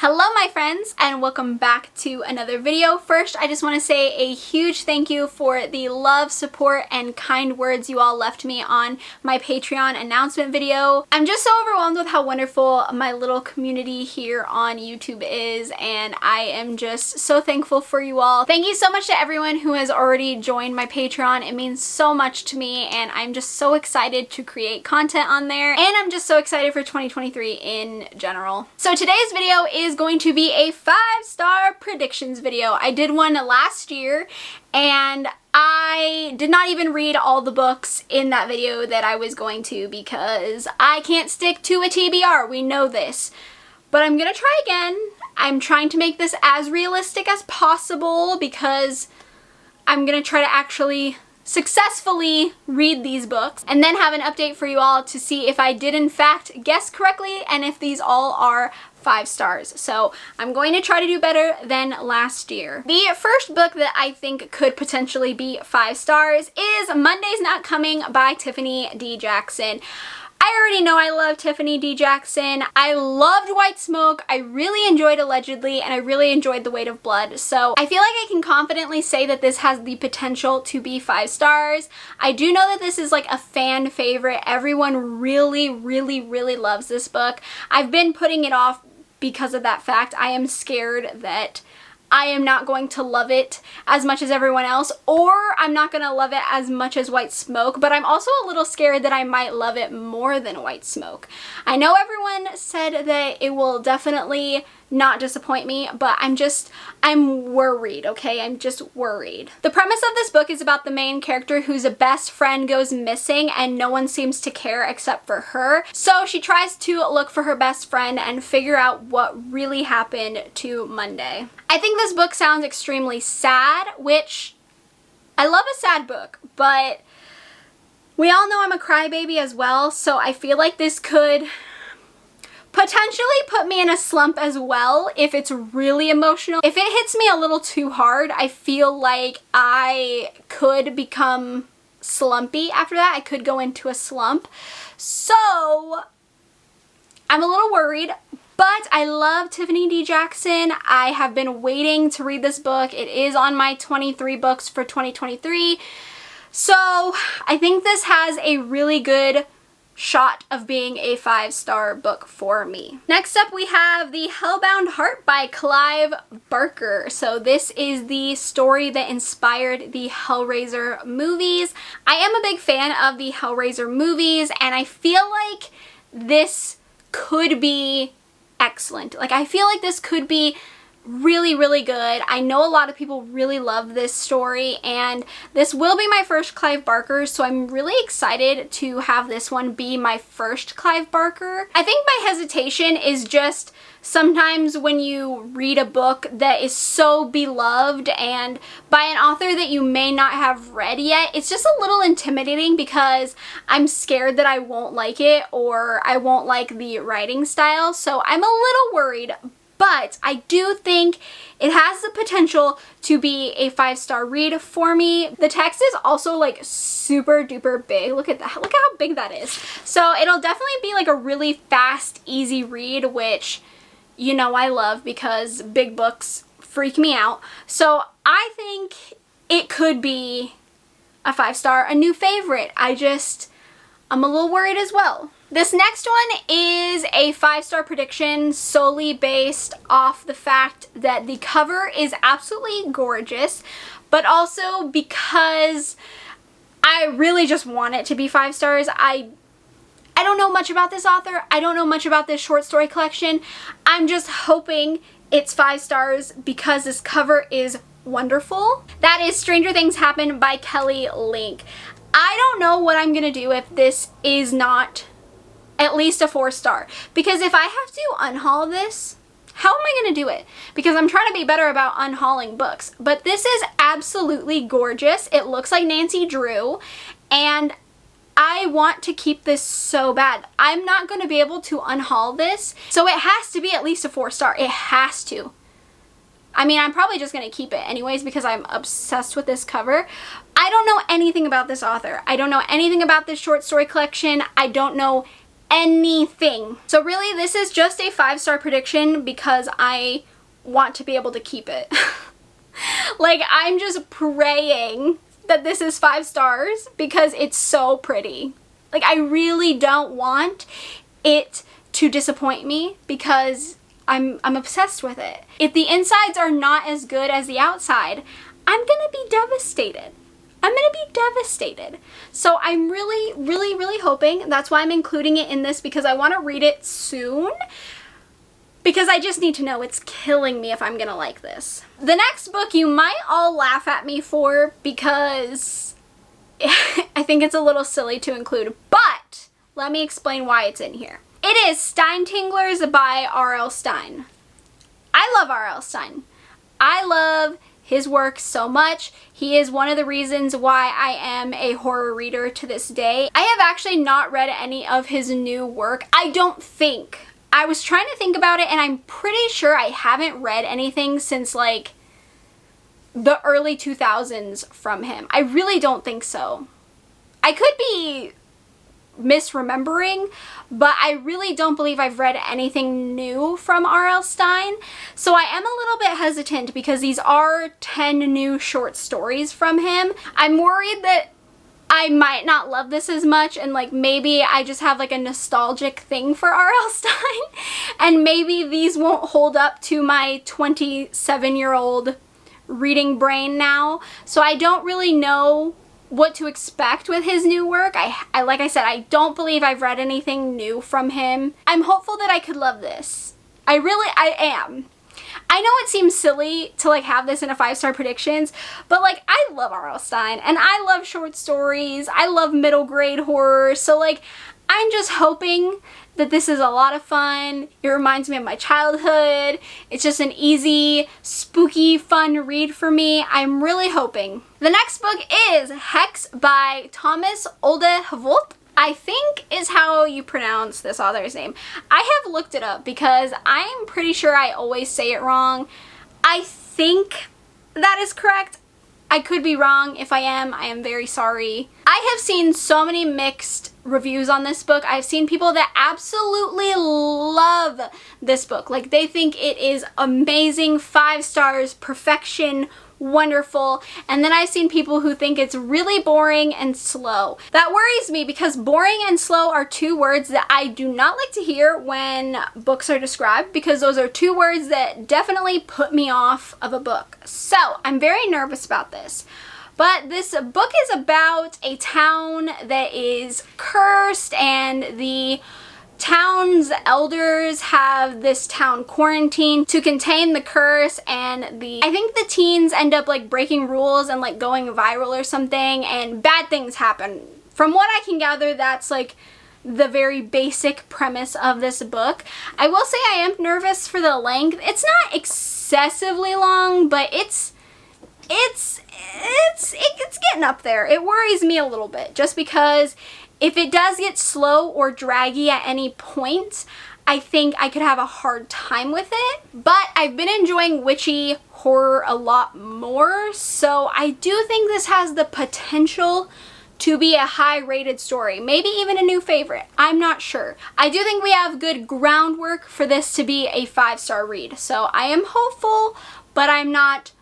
Hello my friends and welcome back to another video. First, I just want to say a huge thank you for the love, support, and kind words you all left me on my Patreon announcement video. I'm just so overwhelmed with how wonderful my little community here on YouTube is, and I am just so thankful for you all. Thank you so much to everyone who has already joined my Patreon. It means so much to me and I'm just so excited to create content on there, and I'm just so excited for 2023 in general. So today's video is going to be a 5-star predictions video. I did one last year and I did not even read all the books in that video that I was going to because I can't stick to a TBR, we know this. But I'm gonna try again. I'm trying to make this as realistic as possible because I'm gonna try to actually successfully read these books and then have an update for you all to see if I did in fact guess correctly and if these all are 5 stars. So I'm going to try to do better than last year. The first book that I think could potentially be 5 stars is Monday's Not Coming by Tiffany D. Jackson. I already know I love Tiffany D. Jackson. I loved White Smoke. I really enjoyed Allegedly, and I really enjoyed The Weight of Blood. So I feel like I can confidently say that this has the potential to be 5 stars. I do know that this is like a fan favorite. Everyone really loves this book. I've been putting it off because of that fact. I am scared that I am not going to love it as much as everyone else, or I'm not going to love it as much as White Smoke, but I'm also a little scared that I might love it more than White Smoke. I know everyone said that it will definitely not disappoint me, but I'm worried, okay? I'm just worried. The premise of this book is about the main character whose best friend goes missing and no one seems to care except for her. So she tries to look for her best friend and figure out what really happened to Monday. I think this book sounds extremely sad, which I love a sad book, but we all know I'm a crybaby as well, so I feel like this could potentially put me in a slump as well if it's really emotional. If it hits me a little too hard, I feel like I could become slumpy after that. I could go into a slump. So I'm a little worried, but I love Tiffany D. Jackson. I have been waiting to read this book. It is on my 23 books for 2023. So I think this has a really good shot of being a 5-star book for me. Next up we have the Hellbound Heart by Clive Barker. So this is the story that inspired the Hellraiser movies. I am a big fan of the Hellraiser movies and I feel like this could be excellent. Like I feel like this could be really good. I know a lot of people really love this story and this will be my first Clive Barker, so I'm really excited to have this one be my first Clive Barker. I think my hesitation is just sometimes when you read a book that is so beloved and by an author that you may not have read yet, it's just a little intimidating because I'm scared that I won't like it or I won't like the writing style, so I'm a little worried. But I do think it has the potential to be a 5-star read for me. The text is also like super duper big. Look at that. Look at how big that is. So it'll definitely be like a really fast, easy read, which you know I love because big books freak me out. So I think it could be a 5-star, a new favorite. I'm a little worried as well. This next one is a 5-star prediction solely based off the fact that the cover is absolutely gorgeous, but also because I really just want it to be 5 stars. I don't know much about this author. I don't know much about this short story collection. I'm just hoping it's 5 stars because this cover is wonderful. That is Stranger Things Happen by Kelly Link. I don't know what I'm gonna do if this is not at least a 4-star, because if I have to unhaul this, how am I going to do it? Because I'm trying to be better about unhauling books, but this is absolutely gorgeous. It looks like Nancy Drew and I want to keep this so bad. I'm not going to be able to unhaul this, so it has to be at least a 4-star. It has to. I mean, I'm probably just going to keep it anyways because I'm obsessed with this cover. I don't know anything about this author. I don't know anything about this short story collection. I don't know anything. So really, this is just a 5-star prediction because I want to be able to keep it. Like, I'm just praying that this is 5 stars because it's so pretty. Like, I really don't want it to disappoint me because I'm obsessed with it. If the insides are not as good as the outside, I'm gonna be devastated. I'm gonna be devastated. So I'm really hoping, that's why I'm including it in this, because I want to read it soon. Because I just need to know. It's killing me if I'm gonna like this. The next book you might all laugh at me for because I think it's a little silly to include, but let me explain why it's in here. It is Stine Tinglers by R.L. Stine. I love R.L. Stine. I love his work so much. He is one of the reasons why I am a horror reader to this day. I have actually not read any of his new work. I don't think. I was trying to think about it and I'm pretty sure I haven't read anything since like the early 2000s from him. I really don't think so. I could be misremembering, but I really don't believe I've read anything new from R.L. Stine. So I am a little bit hesitant because these are 10 new short stories from him. I'm worried that I might not love this as much, and like maybe I just have like a nostalgic thing for R.L. Stine, and maybe these won't hold up to my 27-year-old reading brain now. So I don't really know what to expect with his new work. I like I said, I don't believe I've read anything new from him. I'm hopeful that I could love this. I am. I know it seems silly to like have this in a 5-star predictions, but like I love R.L. Stine and I love short stories. I love middle grade horror. So like I'm just hoping that this is a lot of fun. It reminds me of my childhood. It's just an easy, spooky, fun read for me. I'm really hoping. The next book is Hex by Thomas Oldeholt. I think is how you pronounce this author's name. I have looked it up because I'm pretty sure I always say it wrong. I think that is correct. I could be wrong. If I am very sorry. I have seen so many mixed reviews on this book. I've seen people that absolutely love this book. Like they think it is amazing, 5 stars, perfection, wonderful. And then I've seen people who think it's really boring and slow. That worries me because boring and slow are 2 words that I do not like to hear when books are described, because those are 2 words that definitely put me off of a book. So I'm very nervous about this. But this book is about a town that is cursed, and the town's elders have this town quarantined to contain the curse, and I think the teens end up like breaking rules and like going viral or something, and bad things happen. From what I can gather, that's like the very basic premise of this book. I will say I am nervous for the length. It's not excessively long, but it's getting up there. It worries me a little bit just because if it does get slow or draggy at any point, I think I could have a hard time with it. But I've been enjoying witchy horror a lot more, so I do think this has the potential to be a high-rated story. Maybe even a new favorite. I'm not sure. I do think we have good groundwork for this to be a 5-star read, so I am hopeful, but I'm not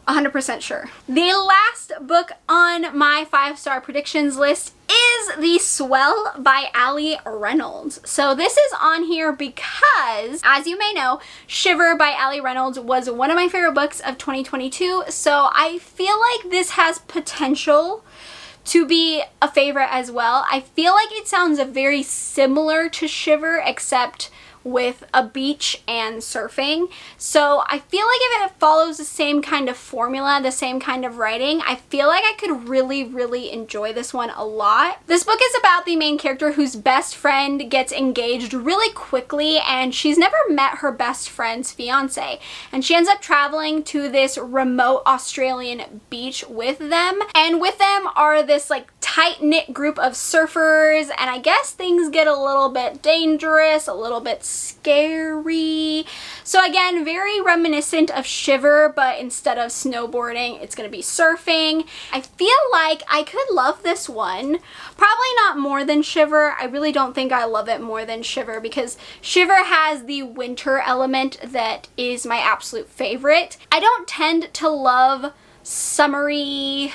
100% sure. The last book on my 5-star predictions list is The Swell by Ali Reynolds. So this is on here because, as you may know, Shiver by Ali Reynolds was one of my favorite books of 2022, so I feel like this has potential to be a favorite as well. I feel like it sounds very similar to Shiver, except with a beach and surfing. So I feel like if it follows the same kind of formula, the same kind of writing, I feel like I could really enjoy this one a lot. This book is about the main character whose best friend gets engaged really quickly, and she's never met her best friend's fiance. And she ends up traveling to this remote Australian beach with them. And with them are this like tight-knit group of surfers, and I guess things get a little bit dangerous, a little bit scary. So again, very reminiscent of Shiver, but instead of snowboarding, it's gonna be surfing. I feel like I could love this one. Probably not more than Shiver. I really don't think I love it more than Shiver because Shiver has the winter element that is my absolute favorite. I don't tend to love summery,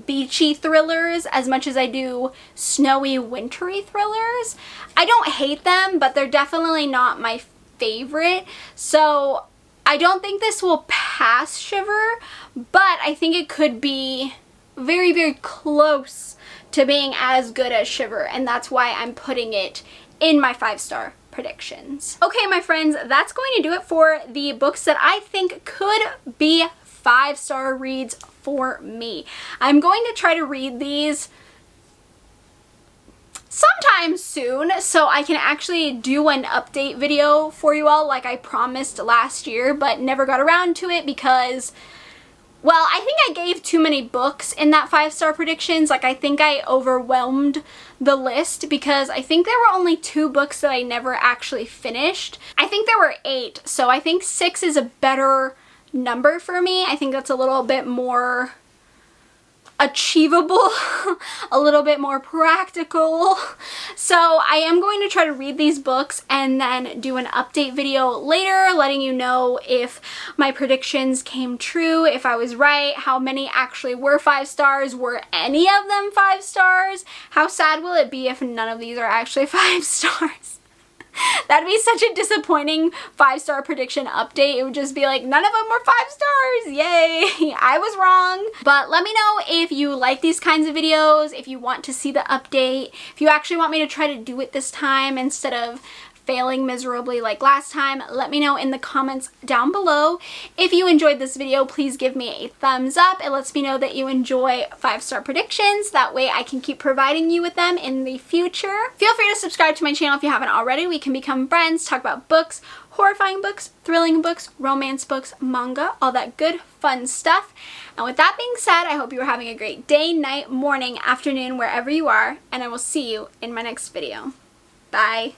beachy thrillers as much as I do snowy, wintry thrillers. I don't hate them, but they're definitely not my favorite. So I don't think this will pass Shiver, but I think it could be very, very close to being as good as Shiver, and that's why I'm putting it in my 5-star predictions. Okay, my friends, that's going to do it for the books that I think could be 5-star reads for me. I'm going to try to read these sometime soon so I can actually do an update video for you all like I promised last year, but never got around to it because, well, I think I gave too many books in that 5-star predictions. Like, I think I overwhelmed the list because I think there were only 2 books that I never actually finished. I think there were 8, so I think 6 is a better number for me. I think that's a little bit more achievable, a little bit more practical. So I am going to try to read these books and then do an update video later letting you know if my predictions came true, if I was right, how many actually were 5 stars, were any of them 5 stars, how sad will it be if none of these are actually 5 stars. That'd be such a disappointing 5-star prediction update. It would just be like, none of them were 5 stars. Yay, I was wrong. But let me know if you like these kinds of videos, if you want to see the update, if you actually want me to try to do it this time instead of failing miserably like last time. Let me know in the comments down below. If you enjoyed this video, please give me a thumbs up. It lets me know that you enjoy 5-star predictions. That way I can keep providing you with them in the future. Feel free to subscribe to my channel if you haven't already. We can become friends, talk about books, horrifying books, thrilling books, romance books, manga, all that good fun stuff. And with that being said, I hope you are having a great day, night, morning, afternoon, wherever you are, and I will see you in my next video. Bye.